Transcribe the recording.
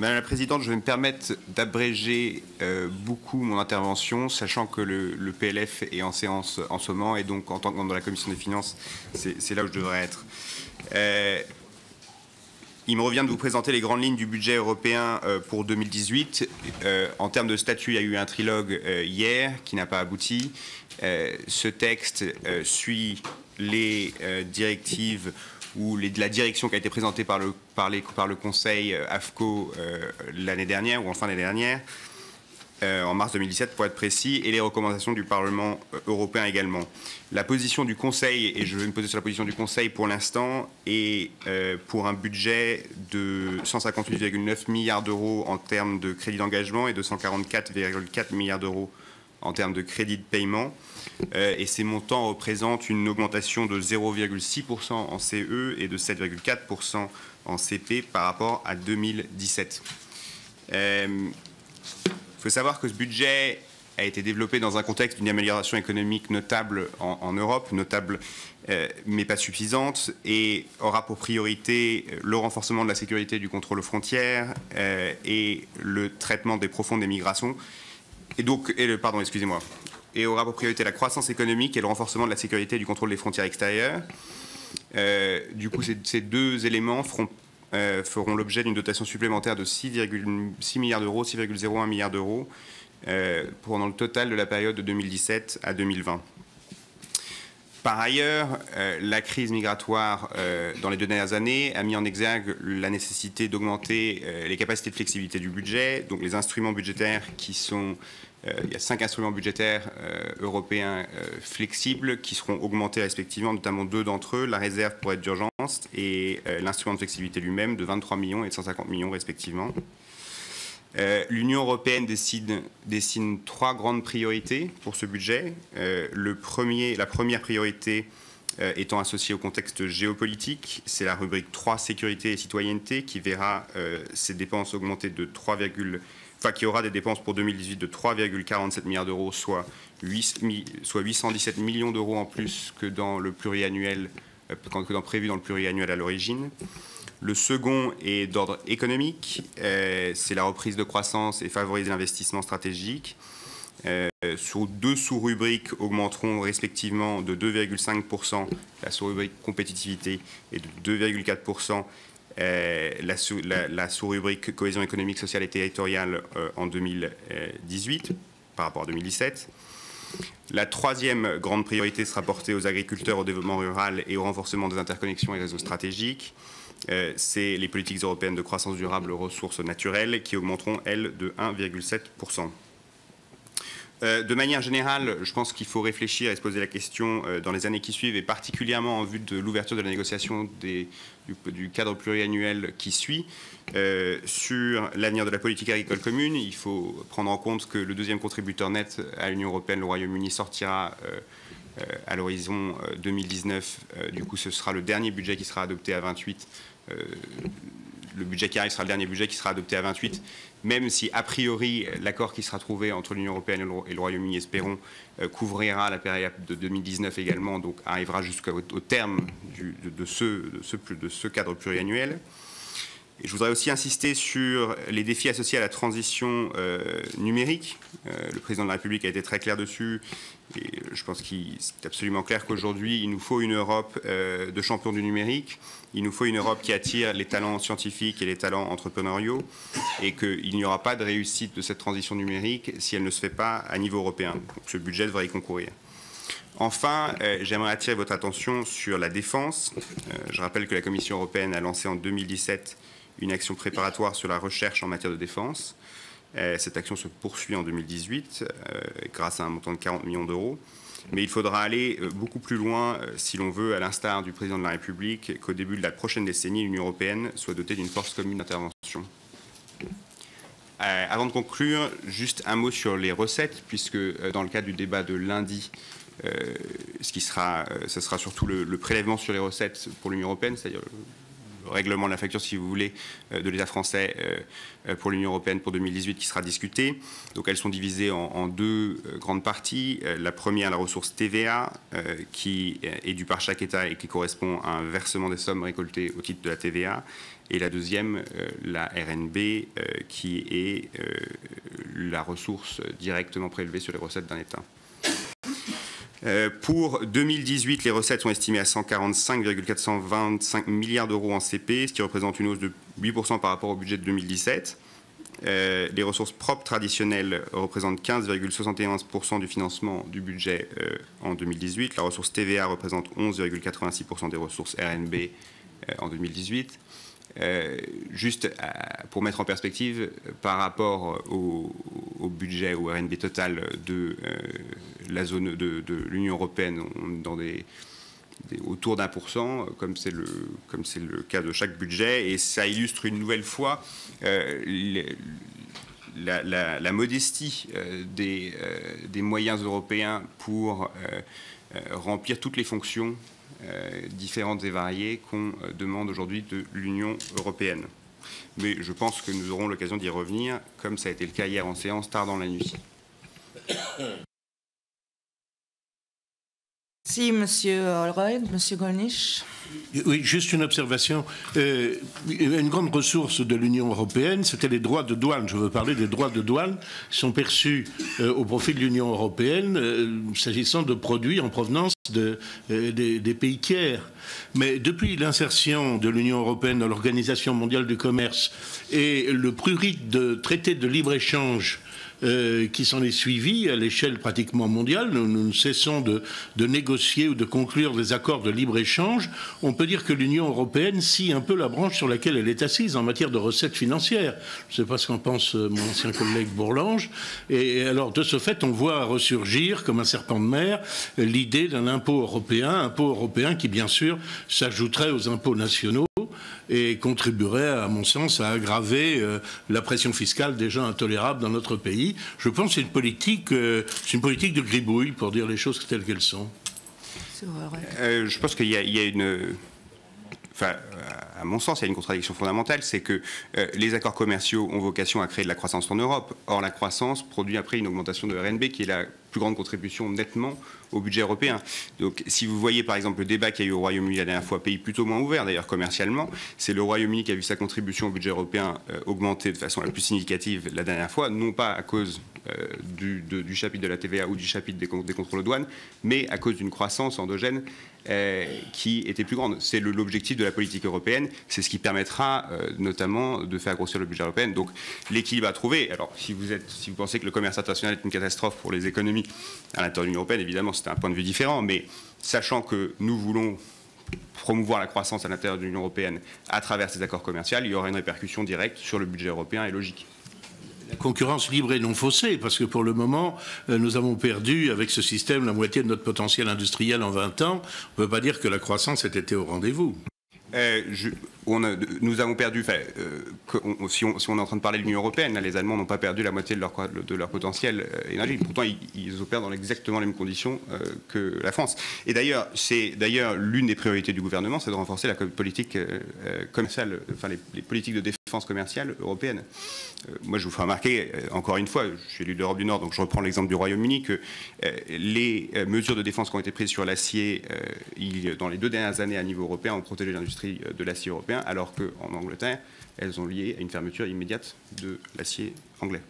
Madame la Présidente, je vais me permettre d'abréger beaucoup mon intervention, sachant que le PLF est en séance en ce moment, et donc en tant que membre de la Commission des Finances, c'est là où je devrais être. Il me revient de vous présenter les grandes lignes du budget européen pour 2018. En termes de statut, il y a eu un trilogue hier qui n'a pas abouti. Ce texte suit les directives ou la direction qui a été présentée par le Conseil AFCO l'année dernière, ou en fin d'année dernière, en mars 2017 pour être précis, et les recommandations du Parlement européen également. La position du Conseil, et je vais me poser sur la position du Conseil pour l'instant, est pour un budget de 158,9 milliards d'euros en termes de crédit d'engagement et de 144,4 milliards d'euros en termes de crédit de paiement. Et ces montants représentent une augmentation de 0,6% en CE et de 7,4% en CP par rapport à 2017. Il faut savoir que ce budget a été développé dans un contexte d'une amélioration économique notable en Europe, notable mais pas suffisante, et aura pour priorité le renforcement de la sécurité du contrôle aux frontières et le traitement des profondes migrations. Et aura pour priorité la croissance économique et le renforcement de la sécurité et du contrôle des frontières extérieures. Du coup, ces deux éléments feront l'objet d'une dotation supplémentaire de 6,6 milliards d'euros, 6,01 milliards d'euros, pendant le total de la période de 2017 à 2020. Par ailleurs, la crise migratoire dans les 2 dernières années a mis en exergue la nécessité d'augmenter les capacités de flexibilité du budget, donc les instruments budgétaires qui sont... il y a 5 instruments budgétaires européens flexibles qui seront augmentés respectivement, notamment 2 d'entre eux, la réserve pour aide d'urgence et l'instrument de flexibilité lui-même de 23 millions et de 150 millions respectivement. L'Union européenne dessine 3 grandes priorités pour ce budget. La première priorité étant associée au contexte géopolitique, c'est la rubrique 3 sécurité et citoyenneté qui verra ses dépenses augmenter de qui aura des dépenses pour 2018 de 3,47 milliards d'euros, soit 817 millions d'euros en plus que dans le pluriannuel, prévu dans le pluriannuel à l'origine. Le second est d'ordre économique, c'est la reprise de croissance et favoriser l'investissement stratégique. Sur 2 sous-rubriques augmenteront respectivement de 2,5% la sous-rubrique compétitivité et de 2,4% la sous-rubrique cohésion économique, sociale et territoriale en 2018 par rapport à 2017. La troisième grande priorité sera portée aux agriculteurs, au développement rural et au renforcement des interconnexions et réseaux stratégiques. C'est les politiques européennes de croissance durable aux ressources naturelles qui augmenteront, elles, de 1,7%. De manière générale, je pense qu'il faut réfléchir et se poser la question dans les années qui suivent, et particulièrement en vue de l'ouverture de la négociation du cadre pluriannuel qui suit, sur l'avenir de la politique agricole commune. Il faut prendre en compte que le deuxième contributeur net à l'Union européenne, le Royaume-Uni, sortira à l'horizon 2019. Du coup, ce sera le dernier budget qui sera adopté à 28. Le budget qui arrive sera le dernier budget qui sera adopté à 28, même si, a priori, l'accord qui sera trouvé entre l'Union européenne et le Royaume-Uni, espérons, couvrira la période de 2019 également, donc arrivera jusqu'au terme de ce cadre pluriannuel. Et je voudrais aussi insister sur les défis associés à la transition numérique. Le président de la République a été très clair dessus. Et je pense qu'il est absolument clair qu'aujourd'hui, il nous faut une Europe de champions du numérique. Il nous faut une Europe qui attire les talents scientifiques et les talents entrepreneuriaux, et qu'il n'y aura pas de réussite de cette transition numérique si elle ne se fait pas à niveau européen. Donc, ce budget devrait y concourir. Enfin, j'aimerais attirer votre attention sur la défense. Je rappelle que la Commission européenne a lancé en 2017 une action préparatoire sur la recherche en matière de défense. Cette action se poursuit en 2018 grâce à un montant de 40 millions d'euros. Mais il faudra aller beaucoup plus loin si l'on veut, à l'instar du président de la République, qu'au début de la prochaine décennie, l'Union européenne soit dotée d'une force commune d'intervention. Avant de conclure, juste un mot sur les recettes, puisque dans le cadre du débat de lundi, ce sera surtout le prélèvement sur les recettes pour l'Union européenne, c'est-à-dire le règlement de la facture, si vous voulez, de l'État français pour l'Union européenne pour 2018 qui sera discuté. Donc elles sont divisées en deux grandes parties. La première, la ressource TVA, qui est due par chaque État et qui correspond à un versement des sommes récoltées au titre de la TVA. Et la deuxième, la RNB, qui est la ressource directement prélevée sur les recettes d'un État. Pour 2018, les recettes sont estimées à 145,425 milliards d'euros en CP, ce qui représente une hausse de 8% par rapport au budget de 2017. Les ressources propres traditionnelles représentent 15,71% du financement du budget en 2018. La ressource TVA représente 11,86% des ressources RNB en 2018. Juste pour mettre en perspective, par rapport au budget, au RNB total de la zone de l'Union européenne, on est autour d'1%, comme c'est le cas de chaque budget, et ça illustre une nouvelle fois la modestie des moyens européens pour remplir toutes les fonctions différentes et variées qu'on demande aujourd'hui de l'Union européenne. Mais je pense que nous aurons l'occasion d'y revenir, comme ça a été le cas hier en séance, tard dans la nuit. Si, Monsieur Holroyd, Monsieur Gollnisch. Oui, juste une observation. Une grande ressource de l'Union européenne, c'était les droits de douane. Je veux parler des droits de douane qui sont perçus au profit de l'Union européenne s'agissant de produits en provenance des pays tiers. Mais depuis l'insertion de l'Union européenne dans l'Organisation mondiale du commerce et le prurit de traité de libre-échange qui s'en est suivi à l'échelle pratiquement mondiale, nous ne cessons de négocier ou de conclure des accords de libre-échange. On peut dire que l'Union européenne scie un peu la branche sur laquelle elle est assise en matière de recettes financières. Je ne sais pas ce qu'en pense mon ancien collègue Bourlange. Et alors, de ce fait, on voit ressurgir, comme un serpent de mer, l'idée d'un impôt européen qui, bien sûr, s'ajouterait aux impôts nationaux et contribuerait, à mon sens, à aggraver la pression fiscale déjà intolérable dans notre pays. Je pense que c'est une politique de gribouille, pour dire les choses telles qu'elles sont. Je pense qu'il y a une... Enfin, à mon sens, il y a une contradiction fondamentale, c'est que les accords commerciaux ont vocation à créer de la croissance en Europe. Or, la croissance produit après une augmentation de RNB qui est la plus grande contribution nettement au budget européen. Donc, si vous voyez par exemple le débat qu'il y a eu au Royaume-Uni la dernière fois, pays plutôt moins ouvert d'ailleurs commercialement, c'est le Royaume-Uni qui a vu sa contribution au budget européen augmenter de façon la plus significative la dernière fois, non pas à cause du chapitre de la TVA ou du chapitre des contrôles aux douanes, mais à cause d'une croissance endogène qui était plus grande. C'est l'objectif de la politique européenne, c'est ce qui permettra notamment de faire grossir le budget européen. Donc l'équilibre à trouver, alors si vous pensez que le commerce international est une catastrophe pour les économies à l'intérieur de l'Union européenne, évidemment c'est un point de vue différent, mais sachant que nous voulons promouvoir la croissance à l'intérieur de l'Union européenne à travers ces accords commerciaux, il y aura une répercussion directe sur le budget européen et logique. La concurrence libre et non faussée, parce que pour le moment, nous avons perdu avec ce système la moitié de notre potentiel industriel en 20 ans. On ne peut pas dire que la croissance ait été au rendez-vous. Nous avons perdu, si on est en train de parler de l'Union européenne, là, les Allemands n'ont pas perdu la moitié de leur potentiel énergétique. Pourtant, ils opèrent dans exactement les mêmes conditions que la France. Et d'ailleurs, c'est l'une des priorités du gouvernement, c'est de renforcer la politique commerciale, enfin les politiques de défense commerciale européenne. Moi, je vous fais remarquer, encore une fois, je suis élu de l'Europe du Nord, donc je reprends l'exemple du Royaume-Uni, que les mesures de défense qui ont été prises sur l'acier dans les 2 dernières années à niveau européen ont protégé l'industrie de l'acier européen, alors qu'en Angleterre, elles ont lié à une fermeture immédiate de l'acier anglais.